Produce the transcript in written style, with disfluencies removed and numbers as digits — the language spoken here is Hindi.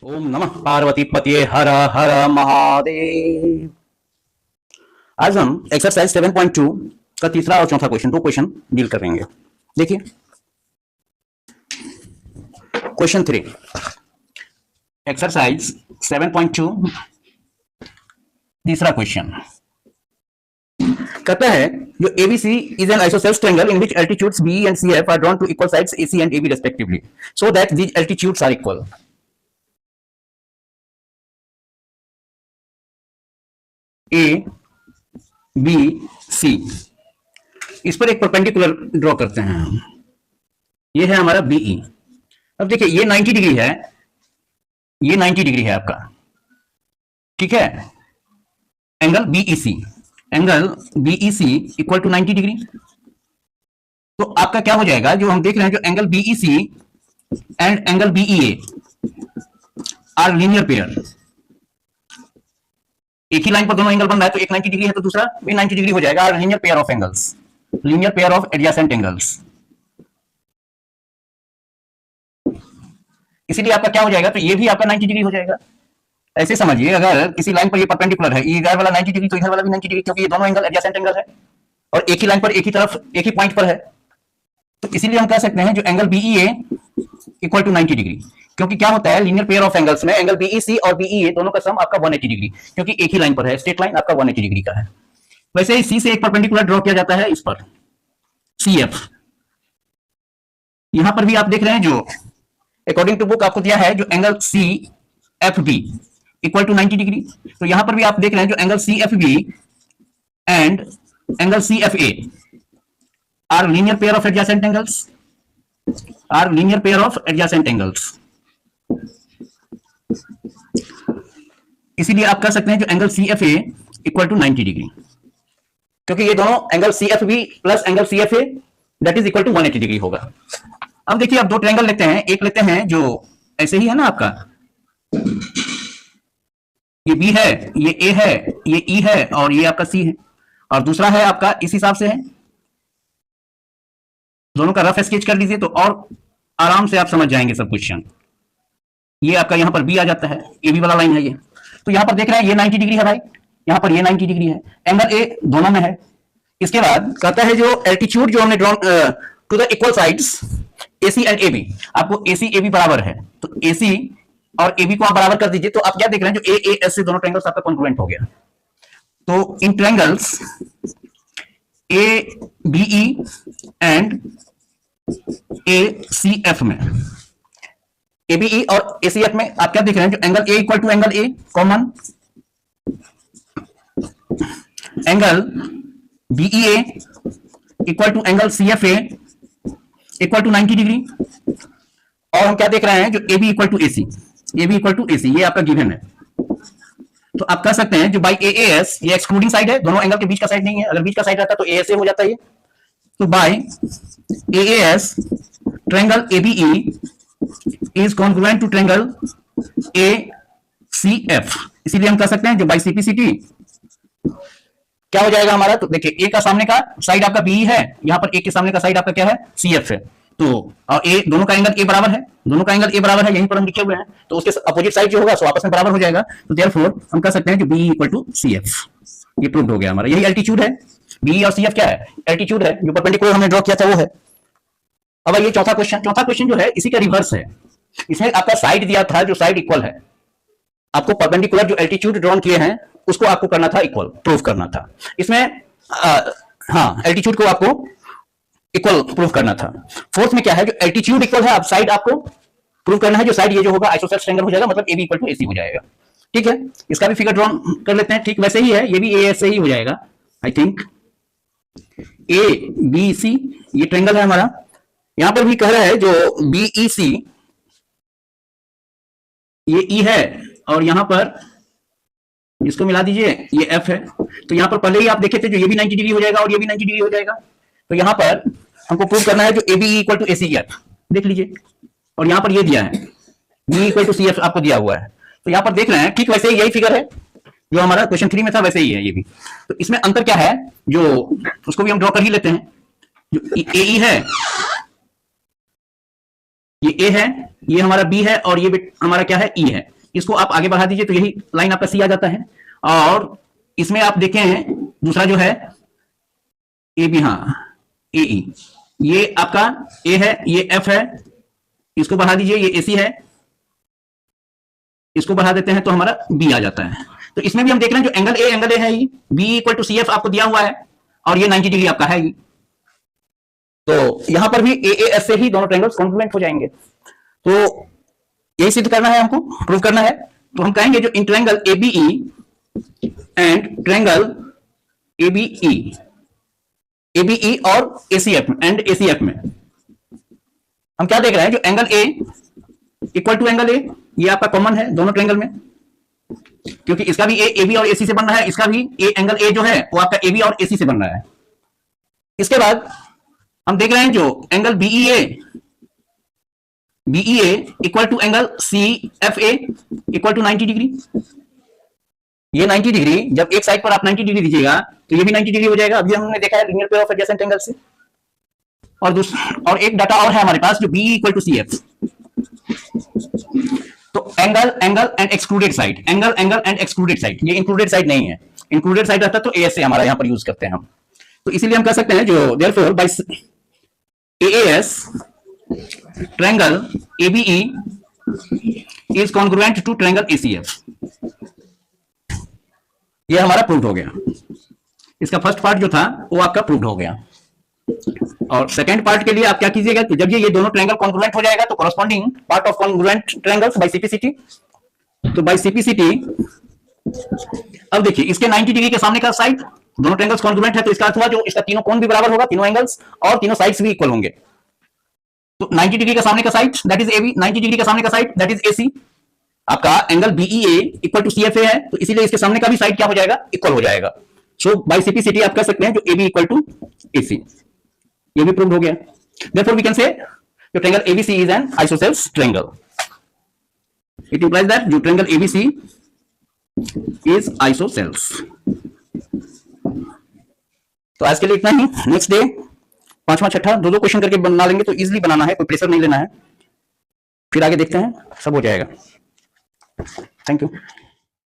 ओम नमः पार्वती पतिये हर हर महादेव। आज हम एक्सरसाइज 7.2 का तीसरा और चौथा क्वेश्चन, दो क्वेश्चन डील करेंगे। देखिए क्वेश्चन 3, एक्सरसाइज 7.2 तीसरा क्वेश्चन कहता है जो ABC is an isosceles triangle in which altitudes B and C F are drawn to equal sides AC and AB respectively so that these altitudes are equal. A B C, इस पर एक परपेंडिकुलर ड्रॉ करते हैं हम। ये है हमारा बीई। अब देखिए ये 90 डिग्री है, ये 90 डिग्री है आपका, ठीक है। Angle BEC, angle BEC equal to 90 degree. तो आपका क्या हो जाएगा, जो हम देख रहे हैं, जो angle BEC and angle BEA are linear pair. एक ही लाइन पर दोनों एंगल बन रहा है, तो एक 90 डिग्री है तो दूसरा भी 90 डिग्री हो जाएगा। Linear pair of angles, linear pair of adjacent angles. इसीलिए आपका क्या हो जाएगा, तो ये भी आपका 90 डिग्री हो जाएगा। ऐसे समझिए, अगर किसी लाइन पर ये परपेंडिकुलर है, इधर वाला 90 डिग्री तो इधर वाला भी 90 डिग्री, क्योंकि ये दोनों एंगल एडजेसेंट एंगल है और एक ही लाइन पर एक ही तरफ एक ही पॉइंट पर है। तो इसीलिए हम कह सकते हैं जो angle BEA equal to 90 degree, क्योंकि क्या होता है लीनियर पेयर ऑफ एंगल्स में एंगल बीईसी और बीईए दोनों का सम आपका 180 डिग्री, क्योंकि एक ही लाइन पर है, स्ट्रेट लाइन आपका 180 डिग्री का है। वैसे ही सी से एक परपेंडिकुलर ड्रॉ किया जाता है इस पर, सीएफ। यहां पर भी आप देख रहे हैं, जो अकॉर्डिंग टू बुक आपको दिया है, जो angle C F B equal to 90 degree. तो यहां पर भी आप देख रहे हैं जो angle C F B and angle C F A are linear pair of adjacent angles, are linear pair of adjacent angles. इसीलिए आप कह सकते हैं जो angle C F A equal to 90 degree, क्योंकि ये दोनों angle C F B plus angle C F A that is equal to 180 degree होगा। अब देखिए, अब दो ट्रायंगल लेते हैं। एक लेते हैं जो ऐसे ही है ना आपका, ये बी है, ये ए है, ये ई है और ये आपका सी है, और दूसरा है आपका इस हिसाब से है। दोनों का रफ स्केच कर लीजिए तो और आराम से आप समझ जाएंगे सब क्वेश्चन। ये आपका यहां पर बी आ जाता है, ए बी वाला लाइन है ये। तो यहां पर देख रहे हैं ये 90 डिग्री है भाई, यहां पर ये 90 डिग्री है, एंगल ए दोनों में है। इसके बाद कहता है जो एल्टीट्यूड जो हमने draw to the equal sides AC and AB, आपको एसी एबी बराबर है, तो एसी और एबी को आप बराबर कर दीजिए। तो आप क्या देख रहे हैं, जो ए एस से दोनों ट्रायंगल्स आपका कॉन्ग्रुएंट हो गया। तो इन triangles A B E and A C F में, एबीई और एसीएफ में आप क्या देख रहे हैं, जो angle A equal to angle A common, angle BEA equal to angle CFA equal to 90 degree, और हम क्या देख रहे हैं, जो AB equal to AC, AB equal to AC, ये आपका गिवन है। तो आप कह सकते हैं जो बाई एएस, ये एक्सक्लूडिंग साइड है, दोनों एंगल के बीच का साइड नहीं है। अगर बीच का साइड रहता तो एएस हो जाता है ये। तो by AS triangle ABE is congruent to triangle ACF. इसीलिए हम कह सकते हैं जो बाई सीपीसीटी क्या हो जाएगा हमारा, तो देखिए ए का सामने का साइड आपका बी है, यहां पर ए के सामने का साइड आपका क्या है, सीएफ है। तो और ए दोनों का एंगल ए बराबर है, दोनों का एंगल ए बराबर है, यहीं पर हम लिखे हुए हैं। तो उसके अपोजिट साइड जो होगा सो आपस में बराबर हो जाएगा। तो देयरफॉर हम कह सकते हैं कि बी इक्वल टू सीएफ। ये प्रूव्ड हो गया हमारा, यही एल्टीट्यूड है। बी और सीएफ क्या है, एल्टीट्यूड है, जो परपेंडिकुलर हमने ड्रॉ किया था वो है। अब ये चौथा क्वेश्चन, चौथा क्वेश्चन जो है इसी का रिवर्स है। इसमें आपका साइड दिया था, जो साइड इक्वल है, आपको परपेंडिकुलर जो एल्टीट्यूड ड्रॉन किए हैं उसको आपको करना था इक्वल, प्रूव करना था। इसमें हाँ, एल्टीट्यूड को आपको इक्वल प्रूव करना था। फोर्थ में क्या है, जो एल्टीट्यूड इक्वल है, अब साइड आपको प्रूव करना है। जो साइड ये जो होगा आइसोसेल्स ट्रायंगल हो जाएगा, मतलब A B equal to AC हो जाएगा। ठीक है, इसका भी फिगर ड्रॉन कर लेते हैं। ठीक वैसे ही है, ये भी ए से ही हो जाएगा आई थिंक। ए बी सी ये ट्रायंगल है हमारा। यहां पर भी कह रहा है जो बीई सी, ये ई है और यहां पर इसको मिला दीजिए, ये एफ है। तो यहां पर पहले ही आप देखे थे, जो ये भी 90 डिग्री हो जाएगा और ये भी 90 डिग्री हो जाएगा। तो यहां पर हमको प्रूव करना है जो A B equal to A C F, देख लीजिए। और यहां पर ये दिया है B equal to C F आपको दिया हुआ है। तो यहां पर देख रहे हैं, ठीक वैसे ही यही फिगर है जो हमारा क्वेश्चन 3 में था, वैसे ही है ये भी। तो इसमें अंतर क्या है, जो उसको भी हम ड्रॉ कर ही लेते हैं। जो ए ई है ये ए है, ये हमारा बी है, और ये हमारा क्या है, ई है। इसको आप आगे बढ़ा दीजिए तो यही लाइन आपका सी आ जाता है। और इसमें आप देखें दूसरा जो है ए बी, हाँ ए ई, ये आपका ए है, ये एफ है, इसको बढ़ा दीजिए, ये ए सी है, इसको बढ़ा देते हैं तो हमारा बी आ जाता है। तो इसमें भी हम देख रहे हैं जो एंगल ए है, B equal to C F आपको दिया हुआ है, और ये 90 डिग्री आपका है। तो यहां पर भी ए एस से ही दोनों ट्रायंगल्स कॉन्ग्रुएंट हो जाएंगे। तो यही सिद्ध करना है, हमको प्रूव करना है। तो हम कहेंगे जो इन triangle A B E and triangle A B E और A C F and A C F में हम क्या देख रहे हैं, जो angle A equal to angle A, ये आपका कॉमन है दोनों ट्रायंगल में, क्योंकि इसका भी ए बी और ए सी से बन रहा है, इसका भी एंगल ए जो है वो आपका ए बी और ए सी से बन रहा है। इसके बाद हम देख रहे हैं जो angle BE A equal to angle C F A equal to 90 degree. ये 90 डिग्री, जब एक साइड पर आप 90 डिग्री दीजिएगा तो ये भी 90 डिग्री हो जाएगा। अभी हमने देखा है linear pair of adjacent angle से। और एक डाटा और है हमारे पास, जो B equal to C F. तो angle and excluded side, angle and excluded side, ये इंक्लूडेड साइड नहीं है। इंक्लूडेड साइड रहता तो ए एस से हमारा यहां पर यूज करते हैं हम। तो इसीलिए हम कह सकते हैं जो therefore by AAS triangle ABE is congruent to triangle ACF। ये हमारा प्रूव्ड हो गया। इसका फर्स्ट पार्ट जो था वो आपका प्रूव्ड हो गया। और सेकंड पार्ट के लिए आप क्या कीजिएगा कि जब ये दोनों ट्रायंगल कॉन्ग्रुएंट हो जाएगा तो corresponding part of congruent triangles by CPCT. तो बाय सीपीसीटी अब देखिए इसके 90 डिग्री के सामने का साइड, दोनों ट्रायंगल्स कॉन्ग्रुएंट है तो इसका अर्थ हुआ जो इसका तीनों कोण भी बराबर होगा, तीनों एंगल्स और तीनों साइड्स भी इक्वल होंगे। तो 90 डिग्री का सामने का side that is AB, 90 degree का सामने का साइड दैट इज AC। आपका angle BEA equal to CFA है, तो इसीलिए इसके सामने का भी साइड क्या हो जाएगा, इक्वल हो जाएगा। सो बाय सीपीसीटी आप कह सकते हैं जो AB इक्वल टू AC। ये भी प्रूव हो गया। Therefore we can say the triangle ABC is an isosceles triangle. It implies that जो triangle ABC is isosceles। तो आज के लिए इतना ही। नेक्स्ट डे पांचवा छठा दो क्वेश्चन करके बना लेंगे, तो इजीली बनाना है, कोई प्रेशर नहीं लेना है। फिर आगे देखते हैं, सब हो जाएगा। Thank you.